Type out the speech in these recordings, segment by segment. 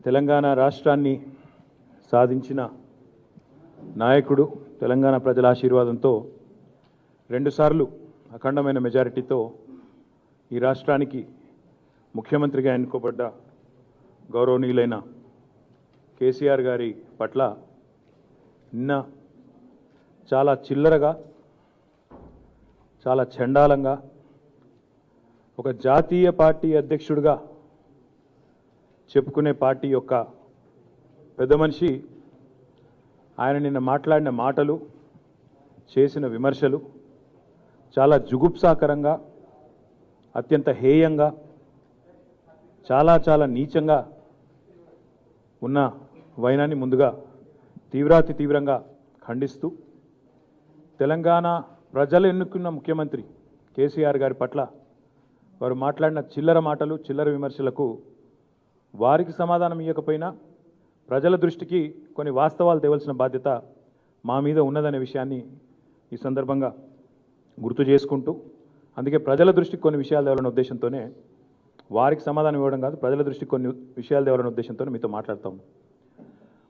తెలంగాణ రాష్ట్రాన్ని సాధించిన నాయకుడు, తెలంగాణ ప్రజల ఆశీర్వాదంతో రెండుసార్లు అఖండమైన మెజారిటీతో ఈ రాష్ట్రానికి ముఖ్యమంత్రిగా ఎన్నుకోబడ్డ గౌరవనీయులైన కేసీఆర్ గారి పట్ల నిన్న చాలా చిల్లరగా, చాలా చండాలంగా ఒక జాతీయ పార్టీ అధ్యక్షుడిగా చెప్పుకునే పార్టీ యొక్క పెద్ద మనిషి ఆయన నిన్న మాట్లాడిన మాటలు, చేసిన విమర్శలు చాలా జుగుప్సాకరంగా, అత్యంత హేయంగా, చాలా చాలా నీచంగా ఉన్న వైనాన్ని ముందుగా తీవ్రాతి తీవ్రంగా ఖండిస్తూ తెలంగాణ ప్రజలు ఎన్నుకున్న ముఖ్యమంత్రి కేసీఆర్ గారి పట్ల వారు మాట్లాడిన చిల్లర మాటలు, చిల్లర విమర్శలకు వారికి సమాధానం ఇవ్వకపోయినా ప్రజల దృష్టికి కొన్ని వాస్తవాలు తేవాల్సిన బాధ్యత మా మీద ఉన్నదనే విషయాన్ని ఈ సందర్భంగా గుర్తు చేసుకుంటూ, అందుకే ప్రజల దృష్టికి కొన్ని విషయాలు తేవాలనే ఉద్దేశంతోనే, వారికి సమాధానం ఇవ్వడం కాదు, ప్రజల దృష్టికి కొన్ని విషయాలు తేవాలనే ఉద్దేశంతోనే మీతో మాట్లాడతాము.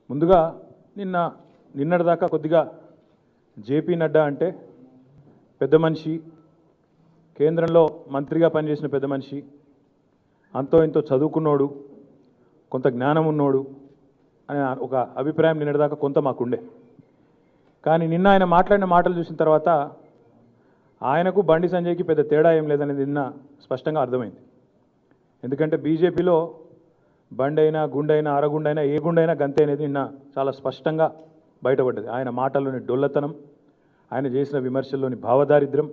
ముందుగా నిన్నటిదాకా కొద్దిగా జేపీ నడ్డా అంటే పెద్ద మనిషి, కేంద్రంలో మంత్రిగా పనిచేసిన పెద్ద మనిషి, అంతో ఇంతో చదువుకున్నోడు, కొంత జ్ఞానం ఉన్నోడు అనే ఒక అభిప్రాయం నిన్నటిదాకా కొంత మాకుండే. కానీ నిన్న ఆయన మాట్లాడిన మాటలు చూసిన తర్వాత ఆయనకు బండి సంజయ్కి పెద్ద తేడా ఏం లేదనేది నిన్న స్పష్టంగా అర్థమైంది. ఎందుకంటే బీజేపీలో బండి అయినా, గుండైనా, అరగుండైనా, ఏ గుండైనా గంతే అనేది నిన్న చాలా స్పష్టంగా బయటపడ్డది. ఆయన మాటల్లోని డొల్లతనం, ఆయన చేసిన విమర్శల్లోని భావదారిద్ర్యం.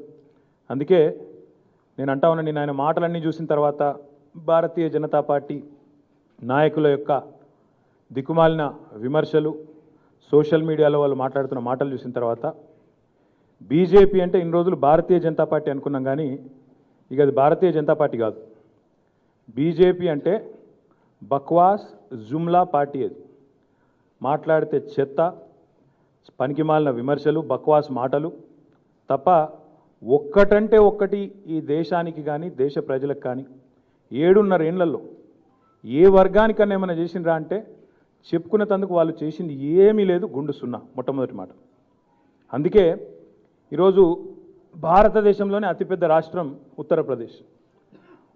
అందుకే నేను అంటా ఉన్నా, నేను ఆయన మాటలన్నీ చూసిన తర్వాత భారతీయ జనతా పార్టీ నాయకుల యొక్క దిక్కుమాలిన విమర్శలు, సోషల్ మీడియాలో వాళ్ళు మాట్లాడుతున్న మాటలు చూసిన తర్వాత బీజేపీ అంటే ఇన్ని రోజులు భారతీయ జనతా పార్టీ అనుకున్నాం, కానీ ఇక అది భారతీయ జనతా పార్టీ కాదు. బీజేపీ అంటే బక్వాస్ జుమ్లా పార్టీ. అది మాట్లాడితే చెత్త, పనికిమాలిన విమర్శలు, బక్వాస్ మాటలు తప్ప ఒక్కటంటే ఒక్కటి ఈ దేశానికి కానీ, దేశ ప్రజలకు కానీ 7.5 ఏళ్లలో ఏ వర్గానికన్నా ఏమైనా చేసిండ్రా అంటే చెప్పుకునేందుకు వాళ్ళు చేసింది ఏమీ లేదు, గుండు సున్నా, మొట్టమొదటి మాట. అందుకే ఈరోజు భారతదేశంలోనే అతిపెద్ద రాష్ట్రం ఉత్తరప్రదేశ్.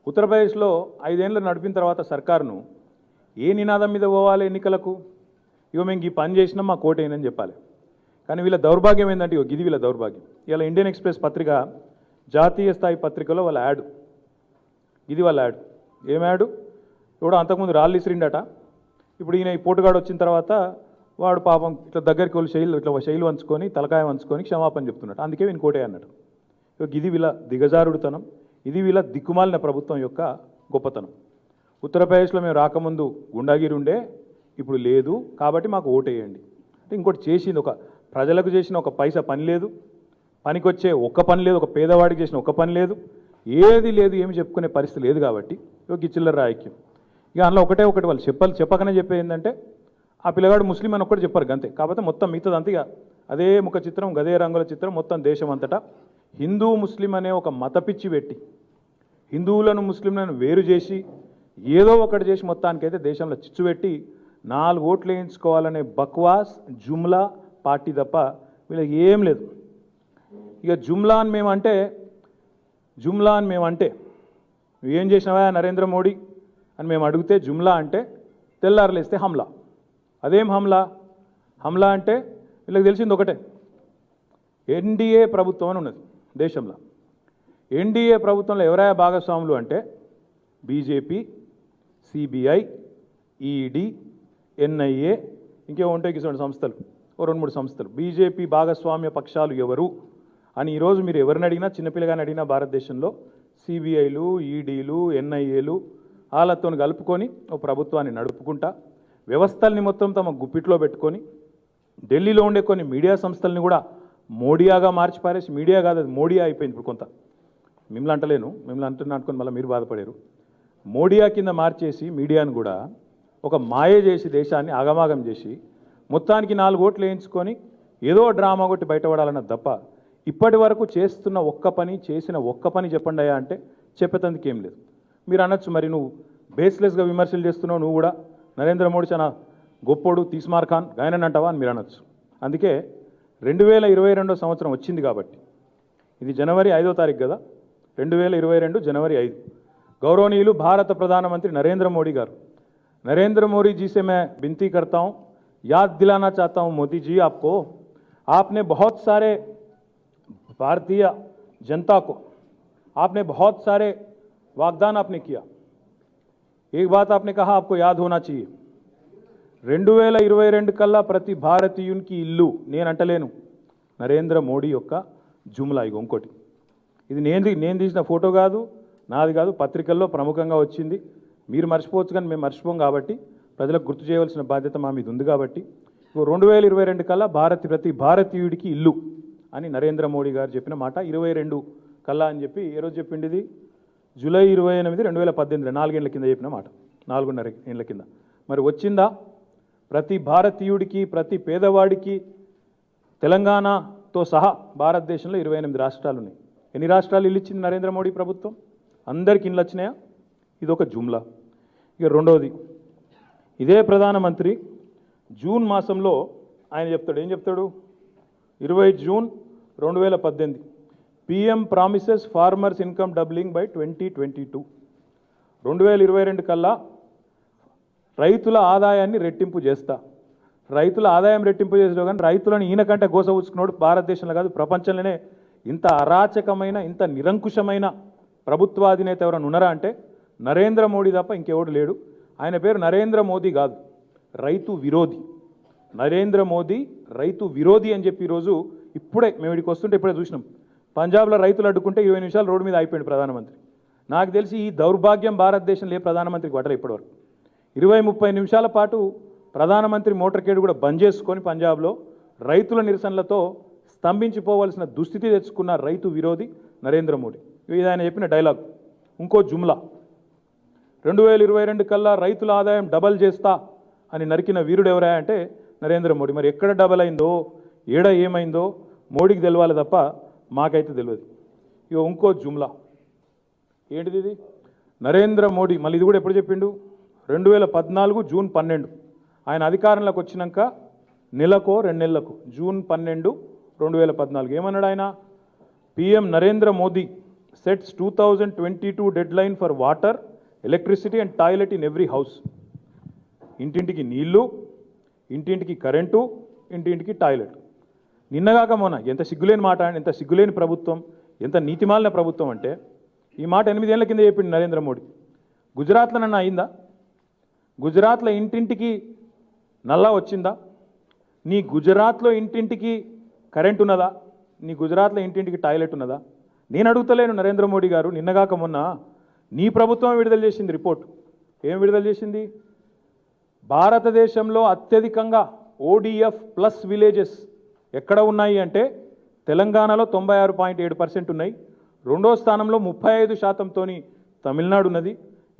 ఉత్తరప్రదేశ్లో 5 ఏళ్ళు నడిపిన తర్వాత సర్కారును ఏ నినాదం మీద పోవాలి ఎన్నికలకు? ఇగో మేము ఈ పని చేసినాం, మా కోటేనని చెప్పాలి. కానీ వీళ్ళ దౌర్భాగ్యం ఏంటంటే, ఇగో గిది వీళ్ళ దౌర్భాగ్యం. ఇలా ఇండియన్ ఎక్స్ప్రెస్ పత్రిక, జాతీయ స్థాయి పత్రికలో వాళ్ళ యాడ్, ఇది వాళ్ళ యాడ్. ఏం యాడ్? ఎవడో అంతకుముందు రాళ్ళు ఇసిరిండట, ఇప్పుడు ఈయన ఈ పోటుగాడు వచ్చిన తర్వాత వాడు పాపం ఇట్లా దగ్గరికి వెళ్ళి ఇట్లా శైలు వంచుకొని, తలకాయ వంచుకొని క్షమాపణ చెప్తున్నాడు, అందుకే వీని కోటే అన్నాడు. ఇది వీళ్ళ దిగజారుడుతనం, ఇది వీళ్ళ దిక్కుమాలిన ప్రభుత్వం యొక్క గొప్పతనం. ఉత్తరప్రదేశ్లో మేము రాకముందు గుండాగిరి ఉండే, ఇప్పుడు లేదు, కాబట్టి మాకు ఓటేయండి అంటే ఇంకోటి చేసింది, ఒక ప్రజలకు చేసిన ఒక పైసా పని లేదు, పనికొచ్చే ఒక్క పని లేదు, ఒక పేదవాడికి చేసిన ఒక్క పని లేదు, ఏది లేదు, ఏమి చెప్పుకునే పరిస్థితి లేదు. కాబట్టి ఈ చిల్లర రాయక్యం. ఇక అందులో ఒకటి వాళ్ళు చెప్పకనే చెప్పేది ఏంటంటే, ఆ పిల్లగాడు ముస్లిం అని ఒక్కటి చెప్పారు అంతే. కాకపోతే మొత్తం మిగతాదంతా ఇక అదే ముఖ చిత్రం, గదే రంగుల చిత్రం, మొత్తం దేశం అంతటా హిందూ ముస్లిం అనే ఒక మతపిచ్చి పెట్టి, హిందువులను ముస్లింలను వేరు చేసి, ఏదో ఒకటి చేసి మొత్తానికైతే దేశంలో చిచ్చు పెట్టి 4 ఓట్లు వేయించుకోవాలనే బక్వాస్ జుమ్లా పార్టీ తప్ప వీళ్ళకి ఏం లేదు. ఇక జుమ్లా అని మేమంటే నువ్వేం చేసినావా నరేంద్ర మోడీ అని మేము అడిగితే, జుమ్లా అంటే తెల్లారులేస్తే హమ్లా. అదేం హమ్లా అంటే వీళ్ళకి తెలిసింది ఒకటే, ఎన్డీఏ ప్రభుత్వం అని ఉన్నది దేశంలో. ఎన్డీఏ ప్రభుత్వంలో ఎవరైనా భాగస్వాములు అంటే బీజేపీ, సిబిఐ, ఈడీ, ఎన్ఐఏ, ఇంకేమో ఉంటాయి కిసోంటి సంస్థలు, 2-3 సంస్థలు. బీజేపీ భాగస్వామ్య పక్షాలు ఎవరు అని ఈరోజు మీరు ఎవరిని అడిగినా, చిన్నపిల్లగాని అడిగినా భారతదేశంలో సిబిఐలు, ఈడీలు, ఎన్ఐఏలు వాళ్ళతో కలుపుకొని ఓ ప్రభుత్వాన్ని నడుపుకుంటా, వ్యవస్థల్ని మొత్తం తమ గుప్పిట్లో పెట్టుకొని, ఢిల్లీలో ఉండే కొన్ని మీడియా సంస్థల్ని కూడా మోడియాగా మార్చి పారేసి, మీడియా కాదు అది మోడియా అయిపోయింది ఇప్పుడు. కొంత మిమ్మల్ని అంటలేను, మిమ్మల్ని అంటున్నానుకొని మళ్ళీ మీరు బాధపడారు. మోడియా కింద మార్చేసి మీడియాను కూడా ఒక మాయ చేసి, దేశాన్ని ఆగమాగం చేసి, మొత్తానికి 4 ఓట్లు వేయించుకొని ఏదో డ్రామా కొట్టి బయటపడాలన్నది తప్ప ఇప్పటి వరకు చేస్తున్న ఒక్క పని, చేసిన ఒక్క పని చెప్పండి అయ్యా అంటే చెప్పేందుకు ఏం లేదు. మీరు అనొచ్చు, మరి నువ్వు బేస్లెస్గా విమర్శలు చేస్తున్నావు, నువ్వు కూడా నరేంద్ర మోడీ చాలా గొప్పోడు తీస్మార్ ఖాన్ గాయనని అంటావా అని మీరు అనొచ్చు. అందుకే 2022 సంవత్సరం వచ్చింది కాబట్టి ఇది జనవరి 5వ తారీఖు కదా, 2022 जनवरी 5 गौरवनीयुलु भारत प्रधानमंत्री नरेंद्र मोदी गारू, नरेंद्र मोदी जी से मैं विनती करता हूं, याद दिलाना चाहता हूं मोदी जी आपको, आपने बहुत सारे भारतीय जनता को आपने बहुत सारे वाग्दान आपने किया. एक बात आपने कहा आपको याद होना चाहिए, 2022 కల్లా ప్రతి భారతీయునికి ఇల్లు నేను అంటలేను, నరేంద్ర మోడీ యొక్క జుమ్లా. ఇగో ఇంకోటి, ఇది నేను తీసిన ఫోటో కాదు, నాది కాదు, పత్రికల్లో ప్రముఖంగా వచ్చింది. మీరు మర్చిపోవచ్చు కానీ మేము మర్చిపోం కాబట్టి ప్రజలకు గుర్తు చేయవలసిన బాధ్యత మా మీద ఉంది కాబట్టి 2022 కల్లా ప్రతి భారతీయుడికి ఇల్లు అని నరేంద్ర మోడీ గారు చెప్పిన మాట 22 కల్లా అని చెప్పి ఏ రోజు చెప్పింది? ఇది జూలై 28, 2018, 4 ఏళ్ల కింద చెప్పిన మాట, 4.5 ఏళ్ల కింద. మరి వచ్చిందా? ప్రతి భారతీయుడికి ప్రతి పేదవాడికి తెలంగాణతో సహా భారతదేశంలో 28 రాష్ట్రాలు ఉన్నాయి. ఎన్ని రాష్ట్రాలు ఇల్లు ఇచ్చింది నరేంద్ర మోడీ ప్రభుత్వం? అందరికి ఇల్లు వచ్చినాయా? ఇది ఒక జుమ్లా. ఇక రెండోది, ఇదే ప్రధానమంత్రి జూన్ మాసంలో ఆయన చెప్తాడు, ఏం చెప్తాడు? 20 June 2018 PM promises farmers income doubling by 2022. 2022 కల్లా రైతుల ఆదాయాన్ని రెట్టింపు చేస్తా. రైతుల ఆదాయం రెట్టింపు చేసే కానీ రైతులను ఈయనకంటే గోసవుచ్చుకున్నాడు భారతదేశంలో కాదు ప్రపంచంలోనే. ఇంత అరాచకమైన ఇంత నిరంకుశమైన ప్రభుత్వాధినేత ఎవరైనా ఉన్నారా అంటే నరేంద్ర మోడీ తప్ప ఇంకెవడు లేడు. ఆయన పేరు నరేంద్ర మోదీ కాదు, రైతు విరోధి. నరేంద్ర మోదీ రైతు విరోధి అని చెప్పి ఈరోజు ఇప్పుడే మేము ఇక్కడికి వస్తుంటే ఇప్పుడే చూసినాం, పంజాబ్లో రైతులు అడ్డుకుంటే 20 నిమిషాలు రోడ్డు మీద అయిపోయింది ప్రధానమంత్రి. నాకు తెలిసి ఈ దౌర్భాగ్యం భారతదేశంలో ఏ ప్రధానమంత్రికి పడలే ఇప్పటివరకు. 20-30 నిమిషాల పాటు ప్రధానమంత్రి మోటార్ కేడు కూడా బంద్ చేసుకొని పంజాబ్లో రైతుల నిరసనలతో స్తంభించిపోవలసిన దుస్థితి తెచ్చుకున్న రైతు విరోధి నరేంద్ర మోడీ. ఇది ఆయన చెప్పిన డైలాగ్. ఇంకో జుమ్లా, 2022 కల్లా రైతుల ఆదాయం డబల్ చేస్తా అని నరికిన వీరుడు ఎవరా అంటే నరేంద్ర మోడీ. మరి ఎక్కడ డబల్ అయిందో ఏడ ఏమైందో మోడీకి తెలవాలి తప్ప మాకైతే తెలియదు. ఇక ఇంకో జుమ్లా ఏంటిది? ఇది నరేంద్ర మోడీ మళ్ళీ ఇది కూడా ఎప్పుడు చెప్పిండు? 2014 జూన్ 12 ఆయన అధికారంలోకి వచ్చినాక నెలకో 2 నెలలకు, జూన్ 12, 2014 ఏమన్నాడు ఆయన? PM Narendra Modi sets 2022 dead line for water, electricity and toilet in every house. ఇంటింటికి నీళ్లు, ఇంటింటికి కరెంటు, ఇంటింటికి టాయిలెట్. నిన్నగాక మొన్న ఎంత సిగ్గులేని మాట, ఎంత సిగ్గులేని ప్రభుత్వం, ఎంత నీతిమాలిన ప్రభుత్వం అంటే ఈ మాట 8 ఏళ్ల కింద చెప్పింది నరేంద్ర మోడీ. గుజరాత్లో నన్ను అయిందా? గుజరాత్లో ఇంటింటికి నల్లా వచ్చిందా? నీ గుజరాత్లో ఇంటింటికి కరెంట్ ఉన్నదా? నీ గుజరాత్లో ఇంటింటికి టాయిలెట్ ఉన్నదా? నేను అడుగుతలేను నరేంద్ర మోడీ గారు. నిన్నగాక మొన్న నీ ప్రభుత్వం విడుదల చేసింది రిపోర్ట్. ఏం విడుదల చేసింది? భారతదేశంలో అత్యధికంగా ODF ప్లస్ విలేజెస్ ఎక్కడ ఉన్నాయి అంటే తెలంగాణలో 96.7% ఉన్నాయి. రెండో స్థానంలో 35%తోని తమిళనాడు ఉన్నది.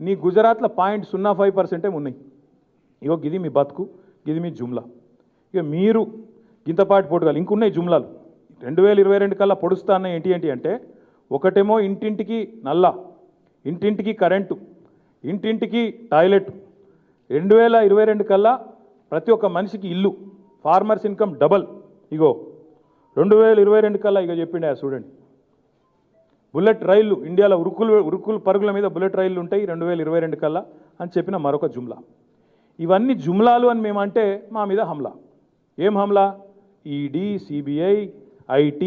నీ గుజరాత్లో 0.05% ఉన్నాయి. ఇగో గిది మీ బతుకు, గిది మీ జుమ్లా. ఇక మీరు గింతపాటి పోటుగాలు ఇంకున్నాయి జుమ్లాలు. 2022 కల్లా పొడుస్తాన్న ఏంటి అంటే ఒకటేమో ఇంటింటికి నల్లా, ఇంటింటికి కరెంటు, ఇంటింటికి టాయిలెట్. 2022 కల్లా ప్రతి ఒక్క మనిషికి ఇల్లు, ఫార్మర్స్ ఇన్కమ్ డబల్. ఇగో 2022 కల్లా ఇక చెప్పిండే చూడండి, బుల్లెట్ రైళ్లు ఇండియాలో ఉరుకులు పరుగుల మీద బుల్లెట్ రైళ్లు ఉంటాయి 2022 కల్లా అని చెప్పిన మరొక జుమ్లా. ఇవన్నీ జుమ్లాలు అని మేమంటే మా మీద హమ్లా. ఏం హమ్లా? ఈడీ, CBI, IT,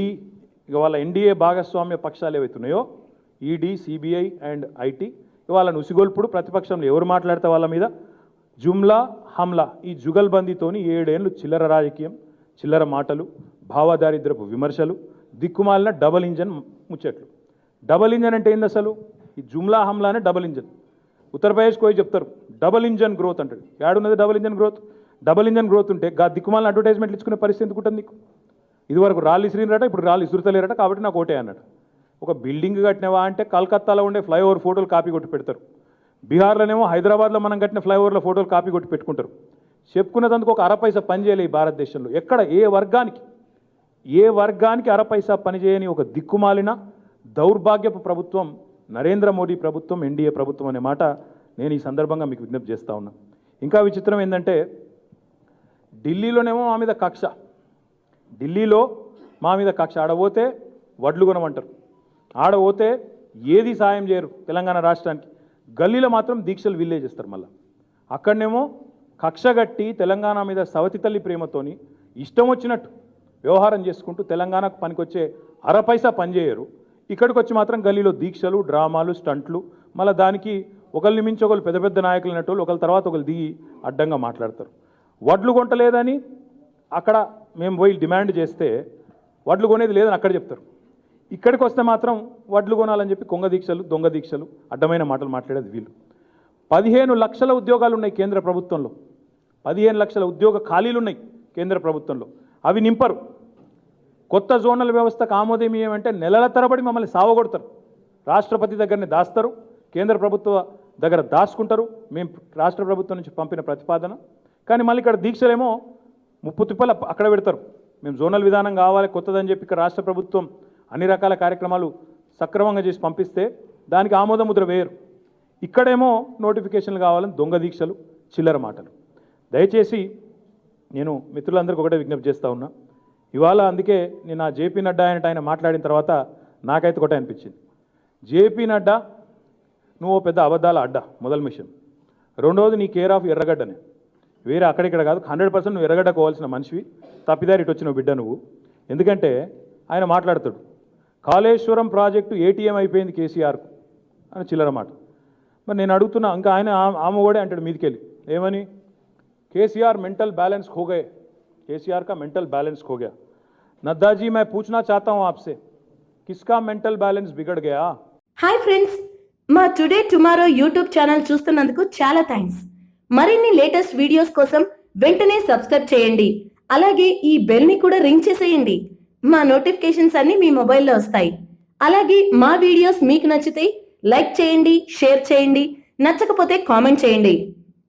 ఇక వాళ్ళ NDA భాగస్వామ్య పక్షాలు ఏవైతున్నాయో ఈడీ, CBI అండ్ IT, వాళ్ళని ఉసిగొల్పుడు, ప్రతిపక్షంలో ఎవరు మాట్లాడితే వాళ్ళ మీద జుమ్లా, హమ్లా. ఈ జుగల్బందీతోని 7 ఏళ్ళు చిల్లర రాజకీయం, చిల్లర మాటలు, భావదారిద్రపు విమర్శలు, దిక్కుమాలిన డబల్ ఇంజన్ ముచ్చట్లు. డబల్ ఇంజన్ అంటే ఏంది అసలు? ఈ జుమ్లా హమ్లానే డబల్ ఇంజన్. ఉత్తరప్రదేశ్కి పోయి చెప్తారు డబల్ ఇంజన్ గ్రోత్ అంటాడు. ఏడున్నది double engine growth? Double engine growth ఉంటే దిక్కుమాలిన అడ్వర్టైజ్మెంట్లు ఇచ్చుకునే పరిస్థితి ఎందుకు ఉంటుంది నీకు? ఇదివరకు రాళ్ళు ఇసిరినరట, ఇప్పుడు రాళ్ళు ఇసురుతలేరట, కాబట్టి నాకు ఓటే అన్నాడు. ఒక బిల్డింగ్ కట్టినవా అంటే కలకత్తాలో ఉండే ఫ్లైఓవర్ ఫోటోలు కాపీ కొట్టి పెడతారు. బీహార్లోనేమో హైదరాబాద్లో మనం కట్టిన ఫ్లైఓవర్ల ఫోటోలు కాపీ కొట్టి పెట్టుకుంటారు. చెప్పుకునేందుకు ఒక అరపైసా పని చేయలే ఈ భారతదేశంలో. ఎక్కడ ఏ వర్గానికి అరపైసా పని చేయని ఒక దిక్కుమాలిన దౌర్భాగ్యపు ప్రభుత్వం నరేంద్ర మోడీ ప్రభుత్వం, NDA ప్రభుత్వం అనే మాట నేను ఈ సందర్భంగా మీకు విజ్ఞప్తి చేస్తా ఉన్నా. ఇంకా విచిత్రం ఏంటంటే ఢిల్లీలోనేమో మా మీద కక్ష, ఢిల్లీలో మా మీద కక్ష. ఆడపోతే వడ్లు కొనమంటారు, ఆడపోతే ఏది సాయం చేయరు తెలంగాణ రాష్ట్రానికి. గల్లీలో మాత్రం దీక్షలు వీళ్ళే చేస్తారు. మళ్ళీ అక్కడనేమో కక్షగట్టి తెలంగాణ మీద సవతి తల్లి ప్రేమతోని ఇష్టం వచ్చినట్టు వ్యవహారం చేసుకుంటూ తెలంగాణకు పనికొచ్చే అరపైసా పనిచేయరు. ఇక్కడికి వచ్చి మాత్రం గల్లీలో దీక్షలు, డ్రామాలు, స్టంట్లు, మళ్ళీ దానికి ఒకరిని మించి ఒకరు పెద్ద పెద్ద నాయకులు అన్నట్టు ఒకరి తర్వాత ఒకరు దిగి అడ్డంగా మాట్లాడతారు. వడ్లు కొంటలేదని అక్కడ మేము పోయి డిమాండ్ చేస్తే వడ్లు కొనేది లేదని అక్కడ చెప్తారు. ఇక్కడికి వస్తే మాత్రం వడ్లు కొనాలని చెప్పి కొంగ దీక్షలు, దొంగ దీక్షలు, అడ్డమైన మాటలు మాట్లాడేది వీళ్ళు. 15 లక్షల ఉద్యోగాలు ఉన్నాయి కేంద్ర ప్రభుత్వంలో, 15 లక్షల ఉద్యోగ ఖాళీలు ఉన్నాయి కేంద్ర ప్రభుత్వంలో, అవి నింపరు. కొత్త జోనల్ వ్యవస్థకు ఆమోదమీయం అంటే నెలల తరబడి మమ్మల్ని సావగొడతారు. రాష్ట్రపతి దగ్గరనే దాస్తారు, కేంద్ర ప్రభుత్వ దగ్గర దాచుకుంటారు మేము రాష్ట్ర ప్రభుత్వం నుంచి పంపిన ప్రతిపాదన. కానీ మళ్ళీ ఇక్కడ దీక్షలేమో ముప్పు తిప్పల అక్కడ పెడతారు. మేము జోనల్ విధానం కావాలి కొత్తదని చెప్పి ఇక్కడ రాష్ట్ర ప్రభుత్వం అన్ని రకాల కార్యక్రమాలు సక్రమంగా చేసి పంపిస్తే దానికి ఆమోద ముద్ర వేయరు. ఇక్కడేమో నోటిఫికేషన్లు కావాలని దొంగ దీక్షలు, చిల్లర మాటలు. దయచేసి నేను మిత్రులందరికీ ఒకటే విజ్ఞప్తి చేస్తూ ఉన్నా. ఇవాళ అందుకే నేను ఆ జేపీ నడ్డా ఆయన మాట్లాడిన తర్వాత నాకైతే ఒకటే అనిపించింది. జేపీ నడ్డా నువ్వు పెద్ద అబద్ధాల అడ్డా మొదలు మిషన్, రెండవది నీ కేర్ ఆఫ్ ఎర్రగడ్డనే, వేరే అక్కడిక్కడ కాదు, 100% నువ్వు ఎర్రగడ్డ కోవాల్సిన మనిషివి, తప్పిదారి ఇటు వచ్చిన బిడ్డ నువ్వు. ఎందుకంటే ఆయన మాట్లాడతాడు కాళేశ్వరం ప్రాజెక్టు ఏటీఎం అయిపోయింది కేసీఆర్కు అని చిల్లర మాట. మరి నేను అడుగుతున్నా, ఇంకా ఆయన ఆమె కూడా అంటాడు మీదికెళ్ళి ఏమని, కేसीआर मेंटल बैलेंस खो गए, केसीआर का मेंटल बैलेंस खो गया। नड्डा जी मैं पूछना चाहता हूं आपसे, किसका मेंटल बैलेंस बिगड़ गया? హాయ్ ఫ్రెండ్స్, మా టుడే టుమారో యూట్యూబ్ ఛానల్ చూస్తున్నందుకు చాలా థ్యాంక్స్. మరిన్ని లేటెస్ట్ వీడియోస్ కోసం వెంటనే సబ్స్క్రైబ్ చేయండి. అలాగే ఈ బెల్ ని కూడా రింగ్ చేసేయండి. మా నోటిఫికేషన్స్ అన్ని మీ మొబైల్లో వస్తాయి. అలాగే మా వీడియోస్ మీకు నచ్చితే లైక్ చేయండి, షేర్ చేయండి, నచ్చకపోతే కామెంట్ చేయండి.